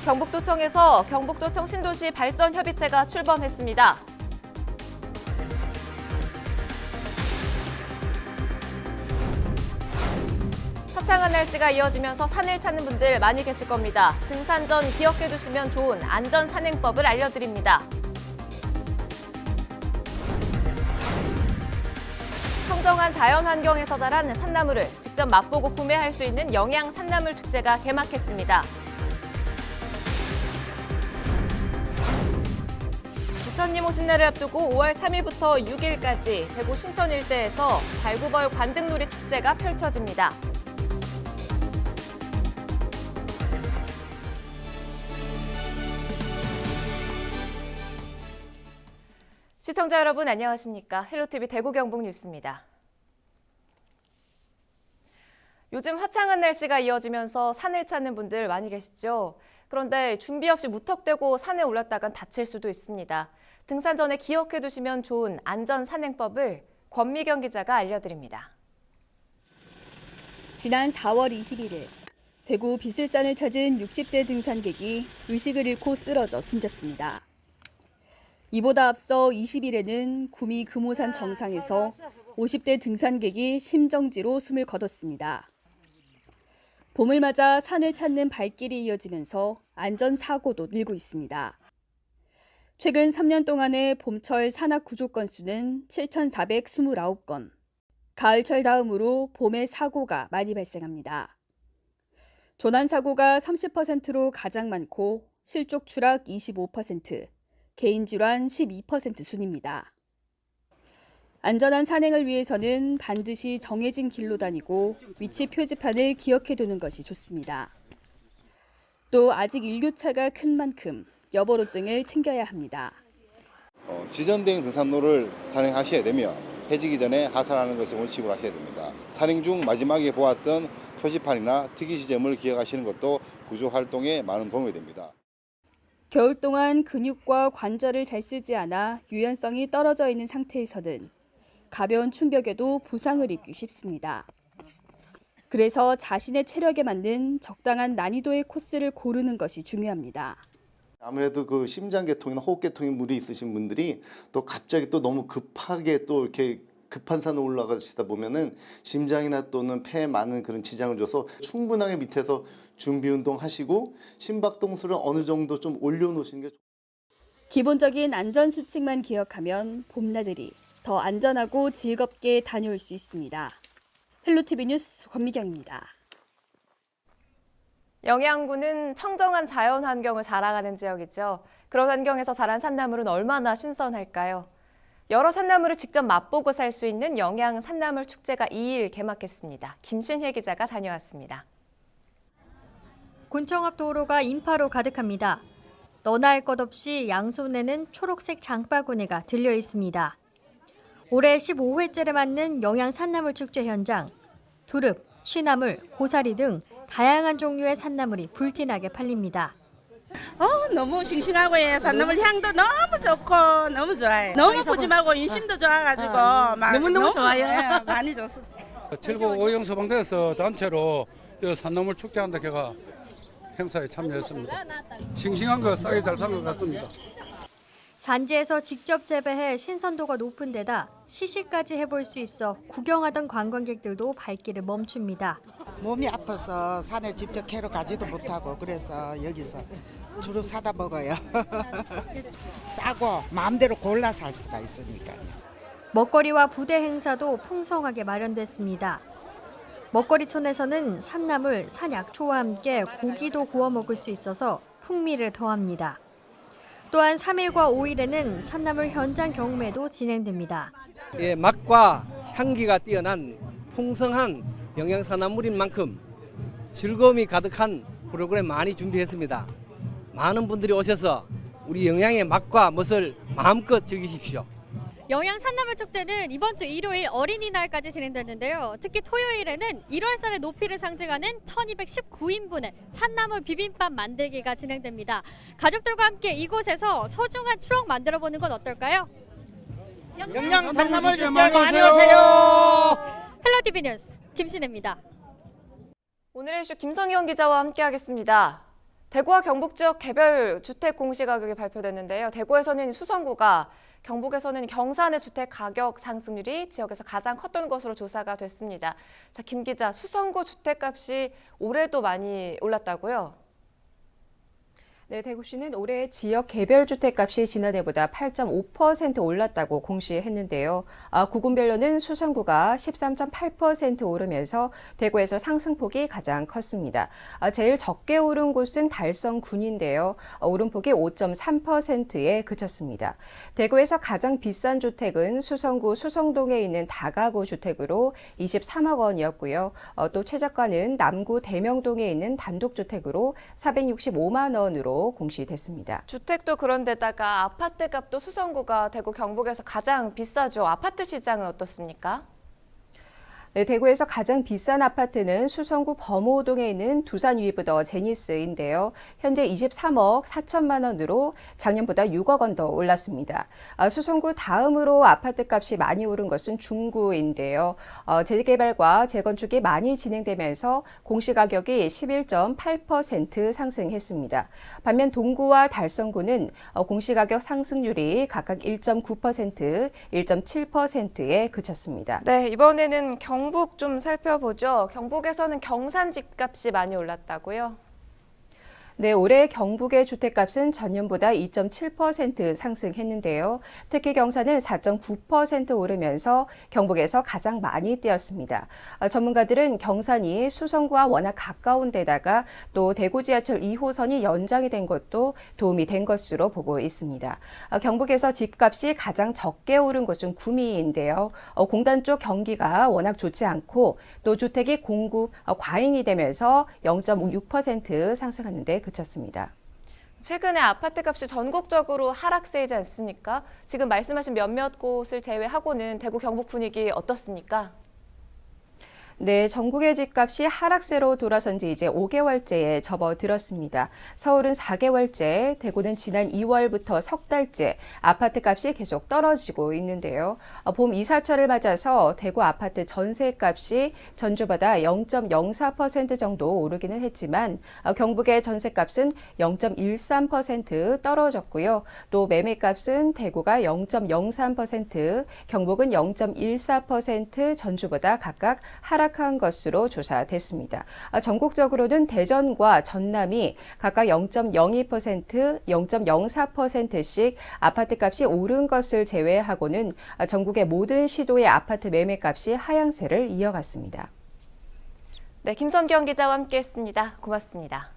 경북도청에서 경북도청 신도시 발전협의체가 출범했습니다. 화창한 날씨가 이어지면서 산을 찾는 분들 많이 계실 겁니다. 등산 전 기억해두시면 좋은 안전 산행법을 알려드립니다. 청정한 자연환경에서 자란 산나물을 직접 맛보고 구매할 수 있는 영양 산나물 축제가 개막했습니다. 부처님 오신 날을 앞두고 5월 3일부터 6일까지 대구 신천 일대에서 발구벌 관등놀이 축제가 펼쳐집니다. 시청자 여러분 안녕하십니까? 헬로티비 대구 경북 뉴스입니다. 요즘 화창한 날씨가 이어지면서 산을 찾는 분들 많이 계시죠? 그런데 준비 없이 무턱대고 산에 올랐다간 다칠 수도 있습니다. 등산 전에 기억해두시면 좋은 안전 산행법을 권미경 기자가 알려드립니다. 지난 4월 21일 대구 비슬산을 찾은 60대 등산객이 의식을 잃고 쓰러져 숨졌습니다. 이보다 앞서 20일에는 구미 금오산 정상에서 50대 등산객이 심정지로 숨을 거뒀습니다. 봄을 맞아 산을 찾는 발길이 이어지면서 안전사고도 늘고 있습니다. 최근 3년 동안의 봄철 산악 구조 건수는 7,429건, 가을철 다음으로 봄에 사고가 많이 발생합니다. 조난사고가 30%로 가장 많고 실족 추락 25%, 개인질환 12% 순입니다. 안전한 산행을 위해서는 반드시 정해진 길로 다니고 위치 표지판을 기억해두는 것이 좋습니다. 또 아직 일교차가 큰 만큼 여보로 등을 챙겨야 합니다. 지전된 등산로를 산행하셔야 되며 해지기 전에 하산하는 것을 원칙으로 하셔야 됩니다. 산행 중 마지막에 보았던 표지판이나 특이 지점을 기억하시는 것도 구조 활동에 많은 도움이 됩니다. 겨울 동안 근육과 관절을 잘 쓰지 않아 유연성이 떨어져 있는 상태에서는 가벼운 충격에도 부상을 입기 쉽습니다. 그래서 자신의 체력에 맞는 적당한 난이도의 코스를 고르는 것이 중요합니다. 아무래도 그 심장계통이나 호흡계통에 무리 있으신 분들이 또 갑자기 또 너무 급하게 또 이렇게 급한 산을 올라가시다 보면은 심장이나 또는 폐에 많은 그런 지장을 줘서 충분하게 밑에서 준비 운동 하시고 심박동수를 어느 정도 좀 올려놓으시는 게 좋습니다. 기본적인 안전 수칙만 기억하면 봄나들이 더 안전하고 즐겁게 다녀올 수 있습니다. 헬로티비 뉴스 권미경입니다. 영양군은 청정한 자연 환경을 자랑하는 지역이죠. 그런 환경에서 자란 산나물은 얼마나 신선할까요? 여러 산나물을 직접 맛보고 살 수 있는 영양 산나물 축제가 2일 개막했습니다. 김신혜 기자가 다녀왔습니다. 군청 앞 도로가 인파로 가득합니다. 너나 할 것 없이 양손에는 초록색 장바구니가 들려 있습니다. 올해 15회째를 맞는 영양 산나물 축제 현장. 두릅, 취나물, 고사리 등 다양한 종류의 산나물이 불티나게 팔립니다. 너무 싱싱하고 산나물 향도 너무 좋고 너무 좋아요. 너무 푸짐하고 인심도 좋아가지고 막 너무 좋아요. 네, 많이 좋았어요. 칠곡 오영소방대에서 단체로 산나물 축제한다 해가 행사에 참여했습니다. 싱싱한 거 싸게 잘 산 것 같습니다. 산지에서 직접 재배해 신선도가 높은 데다 시식까지 해볼 수 있어 구경하던 관광객들도 발길을 멈춥니다. 몸이 아파서 산에 직접 캐러 가지도 못하고 그래서 여기서 주로 사다 먹어요. 싸고 마음대로 골라 살 수가 있으니까요. 먹거리와 부대 행사도 풍성하게 마련됐습니다. 먹거리촌에서는 산나물, 산약초와 함께 고기도 구워 먹을 수 있어서 풍미를 더합니다. 또한 3일과 5일에는 산나물 현장 경매도 진행됩니다. 맛과 향기가 뛰어난 풍성한 영양산나물인 만큼 즐거움이 가득한 프로그램 많이 준비했습니다. 많은 분들이 오셔서 우리 영양의 맛과 멋을 마음껏 즐기십시오. 영양 산나물 축제는 이번 주 일요일 어린이날까지 진행되는데요. 특히 토요일에는 1월산의 높이를 상징하는 1219인분의 산나물 비빔밥 만들기가 진행됩니다. 가족들과 함께 이곳에서 소중한 추억 만들어보는 건 어떨까요? 영양 산나물 축제 많이 오세요. 헬로티비 뉴스 김신혜입니다. 오늘의 이슈 김성희원 기자와 함께하겠습니다. 대구와 경북 지역 개별 주택 공시가격이 발표됐는데요. 대구에서는 수성구가, 경북에서는 경산의 주택 가격 상승률이 지역에서 가장 컸던 것으로 조사가 됐습니다. 자, 김 기자, 수성구 주택값이 올해도 많이 올랐다고요? 네, 대구시는 올해 지역 개별 주택값이 지난해보다 8.5% 올랐다고 공시했는데요. 구군별로는 수성구가 13.8% 오르면서 대구에서 상승폭이 가장 컸습니다. 제일 적게 오른 곳은 달성군인데요. 오름폭이 5.3%에 그쳤습니다. 대구에서 가장 비싼 주택은 수성구 수성동에 있는 다가구 주택으로 23억 원이었고요. 또 최저가는 남구 대명동에 있는 단독주택으로 465만 원으로 공시됐습니다. 주택도 그런데다가 아파트 값도 수성구가 대구 경북에서 가장 비싸죠. 아파트 시장은 어떻습니까? 네, 대구에서 가장 비싼 아파트는 수성구 범호동에 있는 두산 위브더 제니스인데요. 현재 23억 4천만 원으로 작년보다 6억 원 더 올랐습니다. 수성구 다음으로 아파트 값이 많이 오른 것은 중구인데요. 재개발과 재건축이 많이 진행되면서 공시가격이 11.8% 상승했습니다. 반면 동구와 달성구는 공시가격 상승률이 각각 1.9%, 1.7%에 그쳤습니다. 네, 이번에는 경북 좀 살펴보죠. 경북에서는 경산 집값이 많이 올랐다고요? 네, 올해 경북의 주택값은 전년보다 2.7% 상승했는데요. 특히 경산은 4.9% 오르면서 경북에서 가장 많이 뛰었습니다. 전문가들은 경산이 수성구와 워낙 가까운 데다가 또 대구 지하철 2호선이 연장이 된 것도 도움이 된 것으로 보고 있습니다. 경북에서 집값이 가장 적게 오른 곳은 구미인데요. 공단 쪽 경기가 워낙 좋지 않고 또 주택이 공급 과잉이 되면서 0.6% 상승하는데 그쳤습니다. 최근에 아파트 값이 전국적으로 하락세이지 않습니까? 지금 말씀하신 몇몇 곳을 제외하고는 대구 경북 분위기 어떻습니까? 네, 전국의 집값이 하락세로 돌아선 지 이제 5개월째에 접어들었습니다. 서울은 4개월째, 대구는 지난 2월부터 석 달째 아파트 값이 계속 떨어지고 있는데요. 봄 이사철을 맞아서 대구 아파트 전세값이 전주보다 0.04% 정도 오르기는 했지만 경북의 전세값은 0.13% 떨어졌고요. 또 매매값은 대구가 0.03%, 경북은 0.14%, 전주보다 각각 하락한 것으로 조사됐습니다. 전국적으로는 대전과 전남이 각각 0.02%, 0.04%씩 아파트값이 오른 것을 제외하고는 전국의 모든 시도의 아파트 매매값이 하향세를 이어갔습니다. 네, 김선경 기자와 함께했습니다. 고맙습니다.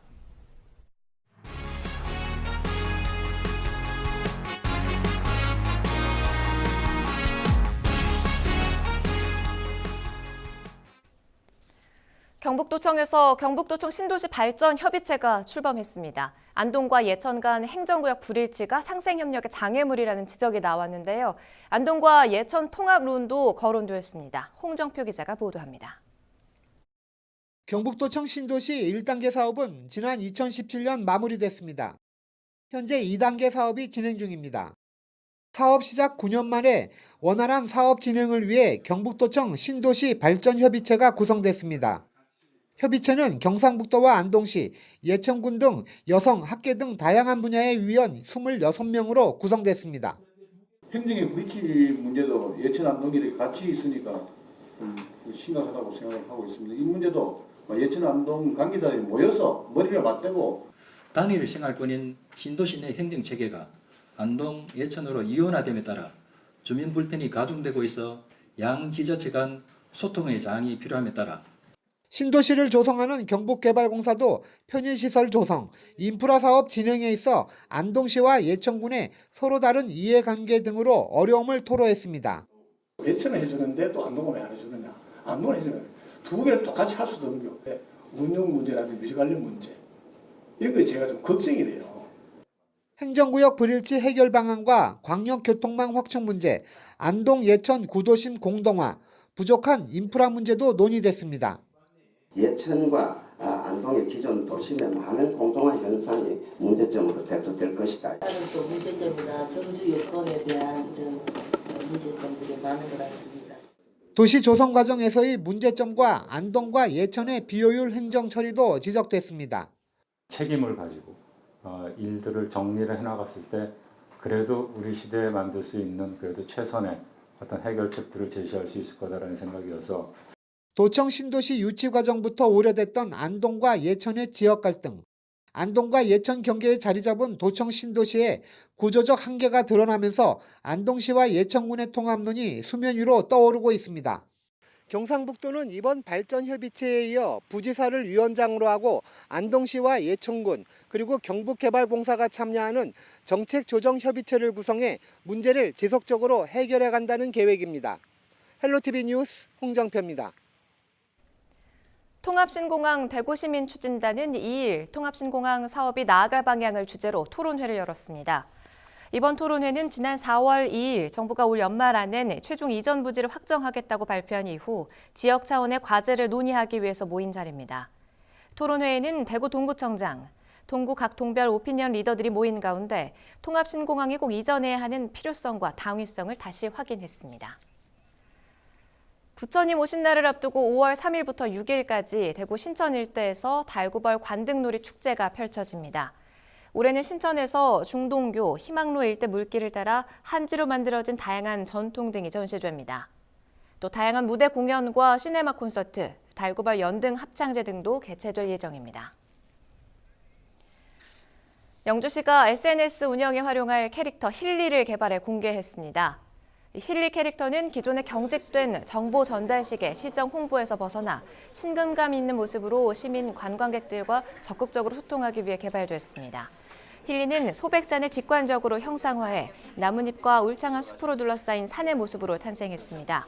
경북도청에서 경북도청 신도시 발전 협의체가 출범했습니다. 안동과 예천 간 행정구역 불일치가 상생협력의 장애물이라는 지적이 나왔는데요. 안동과 예천 통합론도 거론되었습니다. 홍정표 기자가 보도합니다. 경북도청 신도시 1단계 사업은 지난 2017년 마무리됐습니다. 현재 2단계 사업이 진행 중입니다. 사업 시작 9년 만에 원활한 사업 진행을 위해 경북도청 신도시 발전협의체가 구성됐습니다. 협의체는 경상북도와 안동시, 예천군 등 여성, 학계 등 다양한 분야의 위원 26명으로 구성됐습니다. 행정의 불이치 문제도 예천, 안동이 같이 있으니까 심각하다고 생각을 하고 있습니다. 이 문제도 예천, 안동 관계자들이 모여서 머리를 맞대고 단일 생활권인 신도시 내 행정체계가 안동, 예천으로 이원화됨에 따라 주민 불편이 가중되고 있어 양 지자체 간 소통의 장이 필요함에 따라 신도시를 조성하는 경북개발공사도 편의시설 조성, 인프라 사업 진행에 있어 안동시와 예천군의 서로 다른 이해관계 등으로 어려움을 토로했습니다. 예천은 해주는데 또 안동은 왜 안 해주느냐. 안동은 해주면 두 개를 똑같이 할 수도 없는 게 운영 문제라든지 유지 관련 문제. 이런 게 제가 좀 걱정이 돼요. 행정구역 불일치 해결 방안과 광역교통망 확충 문제, 안동 예천 구도심 공동화, 부족한 인프라 문제도 논의됐습니다. 예천과 안동의 기존 도심의 많은 공동화 현상이 문제점으로 대두될 것이다. 다른 또 문제점이나 정주 여건에 대한 이런 문제점들이 많은 것 같습니다. 도시 조성 과정에서의 문제점과 안동과 예천의 비효율 행정 처리도 지적됐습니다. 책임을 가지고 일들을 정리를 해나갔을 때 그래도 우리 시대에 만들 수 있는 그래도 최선의 어떤 해결책들을 제시할 수 있을 거다라는 생각이어서 도청 신도시 유치 과정부터 오래됐던 안동과 예천의 지역 갈등, 안동과 예천 경계에 자리 잡은 도청 신도시의 구조적 한계가 드러나면서 안동시와 예천군의 통합론이 수면 위로 떠오르고 있습니다. 경상북도는 이번 발전협의체에 이어 부지사를 위원장으로 하고 안동시와 예천군 그리고 경북개발공사가 참여하는 정책조정협의체를 구성해 문제를 지속적으로 해결해 간다는 계획입니다. 헬로티비 뉴스 홍정표입니다. 통합신공항 대구시민추진단은 2일 통합신공항 사업이 나아갈 방향을 주제로 토론회를 열었습니다. 이번 토론회는 지난 4월 2일 정부가 올 연말 안엔 최종 이전 부지를 확정하겠다고 발표한 이후 지역 차원의 과제를 논의하기 위해서 모인 자리입니다. 토론회에는 대구 동구청장, 동구 각 동별 오피니언 리더들이 모인 가운데 통합신공항이 꼭 이전해야 하는 필요성과 당위성을 다시 확인했습니다. 부처님 오신 날을 앞두고 5월 3일부터 6일까지 대구 신천 일대에서 달구벌 관등놀이 축제가 펼쳐집니다. 올해는 신천에서 중동교, 희망로 일대 물길을 따라 한지로 만들어진 다양한 전통 등이 전시됩니다. 또 다양한 무대 공연과 시네마 콘서트, 달구벌 연등 합창제 등도 개최될 예정입니다. 영주시가 SNS 운영에 활용할 캐릭터 힐리를 개발해 공개했습니다. 힐리 캐릭터는 기존의 경직된 정보 전달식의 시정 홍보에서 벗어나 친근감 있는 모습으로 시민 관광객들과 적극적으로 소통하기 위해 개발됐습니다. 힐리는 소백산을 직관적으로 형상화해 나뭇잎과 울창한 숲으로 둘러싸인 산의 모습으로 탄생했습니다.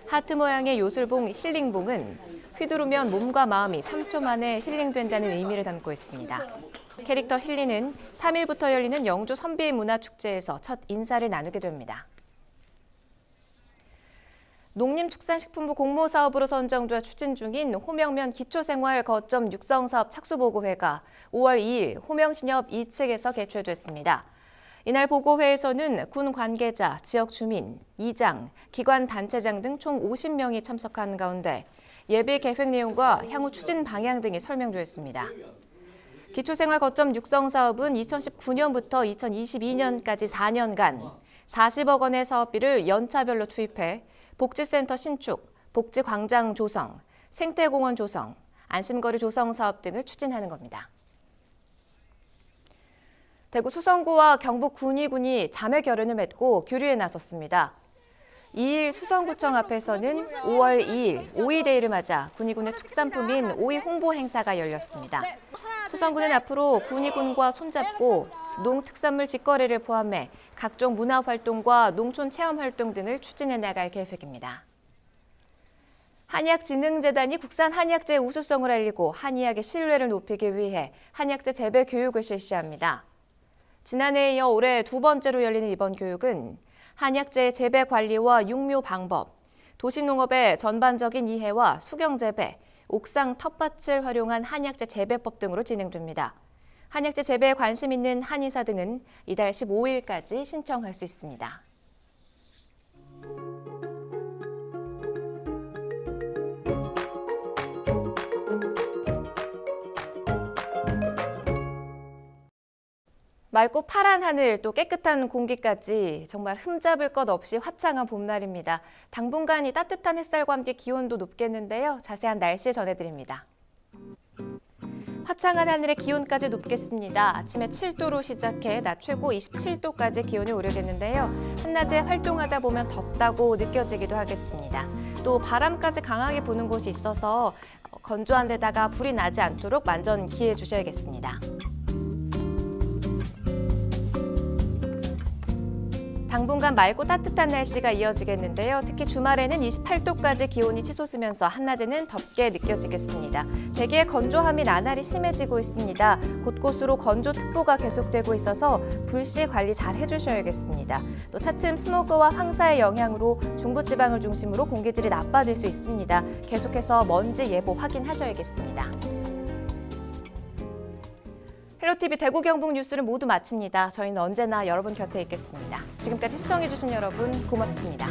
하트 모양의 요술봉 힐링봉은 휘두르면 몸과 마음이 3초 만에 힐링된다는 의미를 담고 있습니다. 캐릭터 힐리는 3일부터 열리는 영주 선비문화축제에서 첫 인사를 나누게 됩니다. 농림축산식품부 공모사업으로 선정돼 추진 중인 호명면 기초생활 거점 육성사업 착수보고회가 5월 2일 호명신협 2층에서 개최됐습니다. 이날 보고회에서는 군 관계자, 지역 주민, 이장, 기관 단체장 등 총 50명이 참석한 가운데 예비 계획 내용과 향후 추진 방향 등이 설명됐습니다. 기초생활 거점 육성사업은 2019년부터 2022년까지 4년간 40억 원의 사업비를 연차별로 투입해 복지센터 신축, 복지광장 조성, 생태공원 조성, 안심거리 조성 사업 등을 추진하는 겁니다. 대구 수성구와 경북 군위군이 자매 결연을 맺고 교류에 나섰습니다. 2일 수성구청 앞에서는 5월 2일 오이데이를 맞아 군위군의 특산품인 오이 홍보 행사가 열렸습니다. 수성구는 앞으로 군위군과 손잡고 농특산물 직거래를 포함해 각종 문화활동과 농촌 체험활동 등을 추진해 나갈 계획입니다. 한의학진흥재단이 국산 한의학재의 우수성을 알리고 한의학의 신뢰를 높이기 위해 한의학재 재배 교육을 실시합니다. 지난해에 이어 올해 두 번째로 열리는 이번 교육은 한의학재의 재배 관리와 육묘 방법, 도시농업의 전반적인 이해와 수경재배, 옥상 텃밭을 활용한 한의학재 재배법 등으로 진행됩니다. 한약재 재배에 관심 있는 한의사 등은 이달 15일까지 신청할 수 있습니다. 맑고 파란 하늘 또 깨끗한 공기까지 정말 흠잡을 것 없이 화창한 봄날입니다. 당분간 이 따뜻한 햇살과 함께 기온도 높겠는데요. 자세한 날씨 전해드립니다. 화창한 하늘에 기온까지 높겠습니다. 아침에 7도로 시작해 낮 최고 27도까지 기온이 오르겠는데요. 한낮에 활동하다 보면 덥다고 느껴지기도 하겠습니다. 또 바람까지 강하게 부는 곳이 있어서 건조한 데다가 불이 나지 않도록 만전 기해 주셔야겠습니다. 당분간 맑고 따뜻한 날씨가 이어지겠는데요. 특히 주말에는 28도까지 기온이 치솟으면서 한낮에는 덥게 느껴지겠습니다. 대기의 건조함이 나날이 심해지고 있습니다. 곳곳으로 건조특보가 계속되고 있어서 불씨 관리 잘 해주셔야겠습니다. 또 차츰 스모그와 황사의 영향으로 중부지방을 중심으로 공기질이 나빠질 수 있습니다. 계속해서 먼지 예보 확인하셔야겠습니다. 헬로티비 대구 경북 뉴스를 모두 마칩니다. 저희는 언제나 여러분 곁에 있겠습니다. 지금까지 시청해주신 여러분 고맙습니다.